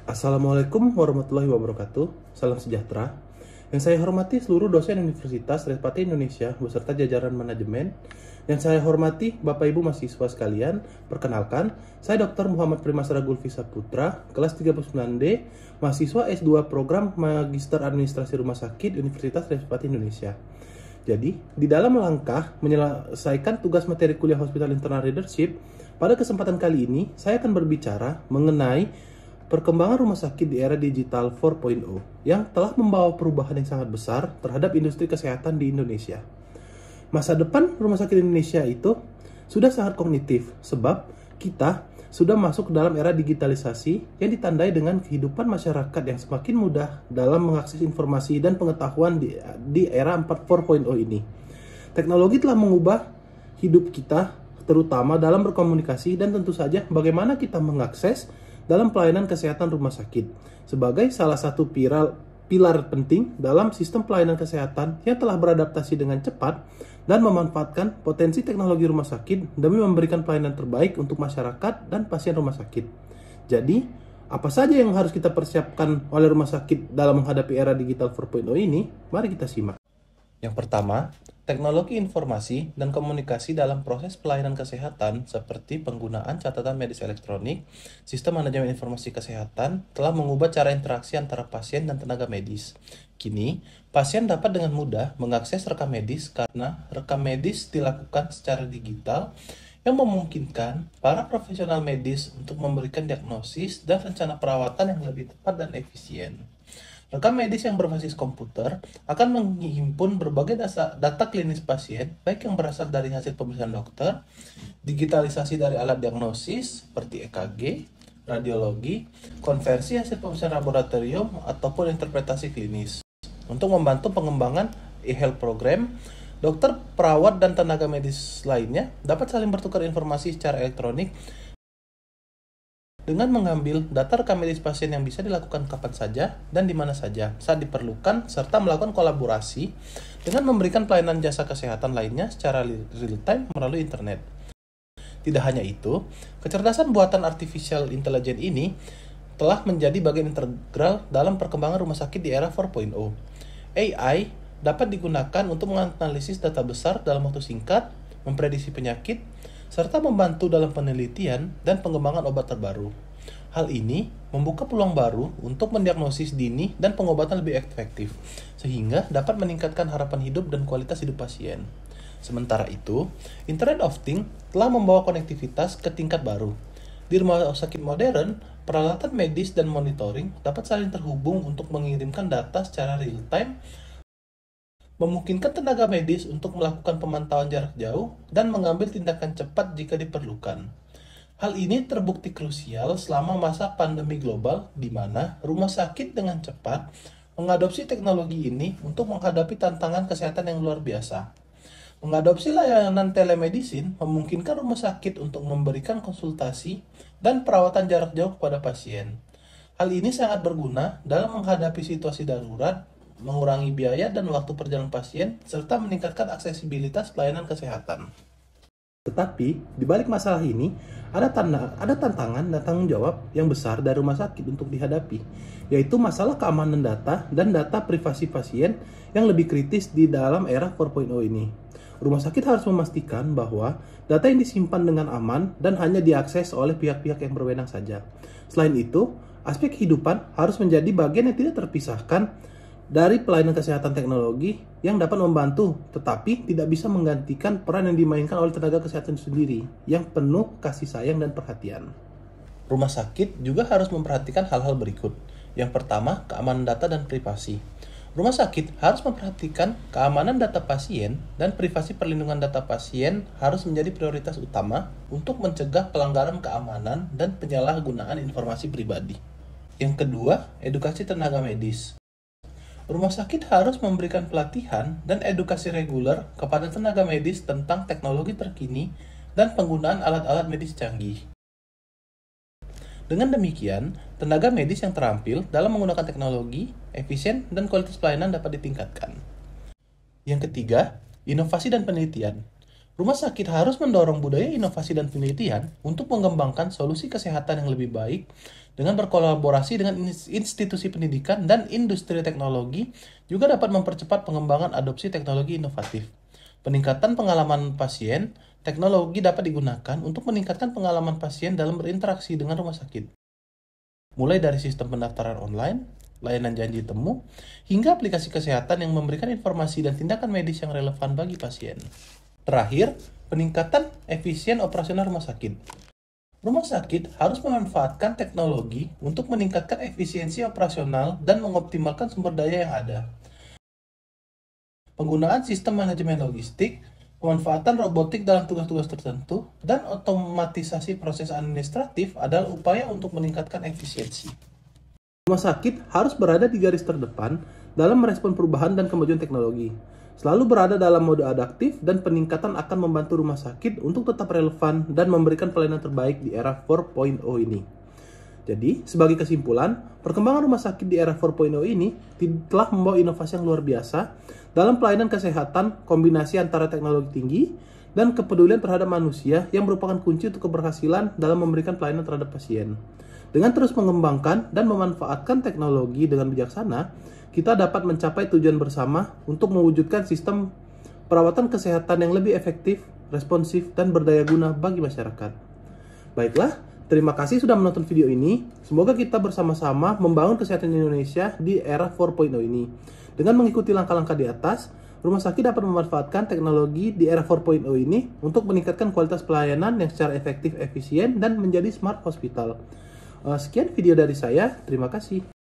Assalamualaikum warahmatullahi wabarakatuh. Salam sejahtera. Yang saya hormati seluruh dosen Universitas Respati Indonesia beserta jajaran manajemen. Yang saya hormati Bapak Ibu mahasiswa sekalian. Perkenalkan, saya Dr. Muhammad Primasra Gulfi Saputra, kelas 39D, mahasiswa S2 Program Magister Administrasi Rumah Sakit Universitas Respati Indonesia. Jadi, di dalam langkah menyelesaikan tugas materi kuliah Hospital Internal Leadership, pada kesempatan kali ini saya akan berbicara mengenai perkembangan rumah sakit di era digital 4.0 yang telah membawa perubahan yang sangat besar terhadap industri kesehatan di Indonesia. Masa depan rumah sakit Indonesia itu sudah sangat kognitif sebab kita sudah masuk ke dalam era digitalisasi yang ditandai dengan kehidupan masyarakat yang semakin mudah dalam mengakses informasi dan pengetahuan di era 4.0 ini. Teknologi telah mengubah hidup kita terutama dalam berkomunikasi dan tentu saja bagaimana kita mengakses dalam pelayanan kesehatan rumah sakit sebagai salah satu pilar penting dalam sistem pelayanan kesehatan yang telah beradaptasi dengan cepat dan memanfaatkan potensi teknologi rumah sakit demi memberikan pelayanan terbaik untuk masyarakat dan pasien rumah sakit. Jadi, apa saja yang harus kita persiapkan oleh rumah sakit dalam menghadapi era digital 4.0 ini? Mari kita simak. Yang pertama, teknologi informasi dan komunikasi dalam proses pelayanan kesehatan seperti penggunaan catatan medis elektronik, sistem manajemen informasi kesehatan telah mengubah cara interaksi antara pasien dan tenaga medis. Kini, pasien dapat dengan mudah mengakses rekam medis karena rekam medis dilakukan secara digital yang memungkinkan para profesional medis untuk memberikan diagnosis dan rencana perawatan yang lebih tepat dan efisien. Rekam medis yang berbasis komputer akan menghimpun berbagai data klinis pasien, baik yang berasal dari hasil pemeriksaan dokter, digitalisasi dari alat diagnosis seperti EKG, radiologi, konversi hasil pemeriksaan laboratorium, ataupun interpretasi klinis. Untuk membantu pengembangan e-health program, dokter, perawat, dan tenaga medis lainnya dapat saling bertukar informasi secara elektronik dengan mengambil data rekam medis pasien yang bisa dilakukan kapan saja dan di mana saja saat diperlukan, serta melakukan kolaborasi dengan memberikan pelayanan jasa kesehatan lainnya secara real-time melalui internet. Tidak hanya itu, kecerdasan buatan artificial intelligence ini telah menjadi bagian integral dalam perkembangan rumah sakit di era 4.0. AI dapat digunakan untuk menganalisis data besar dalam waktu singkat, memprediksi penyakit, serta membantu dalam penelitian dan pengembangan obat terbaru. Hal ini membuka peluang baru untuk mendiagnosis dini dan pengobatan lebih efektif, sehingga dapat meningkatkan harapan hidup dan kualitas hidup pasien. Sementara itu, Internet of Things telah membawa konektivitas ke tingkat baru. Di rumah sakit modern, peralatan medis dan monitoring dapat saling terhubung untuk mengirimkan data secara real-time, memungkinkan tenaga medis untuk melakukan pemantauan jarak jauh dan mengambil tindakan cepat jika diperlukan. Hal ini terbukti krusial selama masa pandemi global di mana rumah sakit dengan cepat mengadopsi teknologi ini untuk menghadapi tantangan kesehatan yang luar biasa. Mengadopsi layanan telemedicine memungkinkan rumah sakit untuk memberikan konsultasi dan perawatan jarak jauh kepada pasien. Hal ini sangat berguna dalam menghadapi situasi darurat, mengurangi biaya dan waktu perjalanan pasien, serta meningkatkan aksesibilitas pelayanan kesehatan. Tetapi, di balik masalah ini, ada tantangan dan tanggung jawab yang besar dari rumah sakit untuk dihadapi, yaitu masalah keamanan data dan data privasi pasien yang lebih kritis di dalam era 4.0 ini. Rumah sakit harus memastikan bahwa data yang disimpan dengan aman dan hanya diakses oleh pihak-pihak yang berwenang saja. Selain itu, aspek kehidupan harus menjadi bagian yang tidak terpisahkan dari pelayanan kesehatan teknologi yang dapat membantu, tetapi tidak bisa menggantikan peran yang dimainkan oleh tenaga kesehatan sendiri yang penuh kasih sayang dan perhatian. Rumah sakit juga harus memperhatikan hal-hal berikut. Yang pertama, keamanan data dan privasi. Rumah sakit harus memperhatikan keamanan data pasien dan privasi perlindungan data pasien harus menjadi prioritas utama untuk mencegah pelanggaran keamanan dan penyalahgunaan informasi pribadi. Yang kedua, edukasi tenaga medis. Rumah sakit harus memberikan pelatihan dan edukasi reguler kepada tenaga medis tentang teknologi terkini dan penggunaan alat-alat medis canggih. Dengan demikian, tenaga medis yang terampil dalam menggunakan teknologi, efisien, dan kualitas pelayanan dapat ditingkatkan. Yang ketiga, inovasi dan penelitian. Rumah sakit harus mendorong budaya inovasi dan penelitian untuk mengembangkan solusi kesehatan yang lebih baik dengan berkolaborasi dengan institusi pendidikan dan industri teknologi, juga dapat mempercepat pengembangan adopsi teknologi inovatif. Peningkatan pengalaman pasien, teknologi dapat digunakan untuk meningkatkan pengalaman pasien dalam berinteraksi dengan rumah sakit. Mulai dari sistem pendaftaran online, layanan janji temu, hingga aplikasi kesehatan yang memberikan informasi dan tindakan medis yang relevan bagi pasien. Terakhir, peningkatan efisien operasional rumah sakit. Rumah sakit harus memanfaatkan teknologi untuk meningkatkan efisiensi operasional dan mengoptimalkan sumber daya yang ada. Penggunaan sistem manajemen logistik, pemanfaatan robotik dalam tugas-tugas tertentu, dan otomatisasi proses administratif adalah upaya untuk meningkatkan efisiensi. Rumah sakit harus berada di garis terdepan dalam merespon perubahan dan kemajuan teknologi. Selalu berada dalam mode adaptif, dan peningkatan akan membantu rumah sakit untuk tetap relevan dan memberikan pelayanan terbaik di era 4.0 ini. Jadi, sebagai kesimpulan, perkembangan rumah sakit di era 4.0 ini telah membawa inovasi yang luar biasa dalam pelayanan kesehatan, kombinasi antara teknologi tinggi dan kepedulian terhadap manusia yang merupakan kunci untuk keberhasilan dalam memberikan pelayanan terhadap pasien. Dengan terus mengembangkan dan memanfaatkan teknologi dengan bijaksana, kita dapat mencapai tujuan bersama untuk mewujudkan sistem perawatan kesehatan yang lebih efektif, responsif, dan berdaya guna bagi masyarakat. Baiklah, terima kasih sudah menonton video ini. Semoga kita bersama-sama membangun kesehatan Indonesia di era 4.0 ini. Dengan mengikuti langkah-langkah di atas, rumah sakit dapat memanfaatkan teknologi di era 4.0 ini untuk meningkatkan kualitas pelayanan yang secara efektif, efisien, dan menjadi smart hospital. Sekian video dari saya, terima kasih.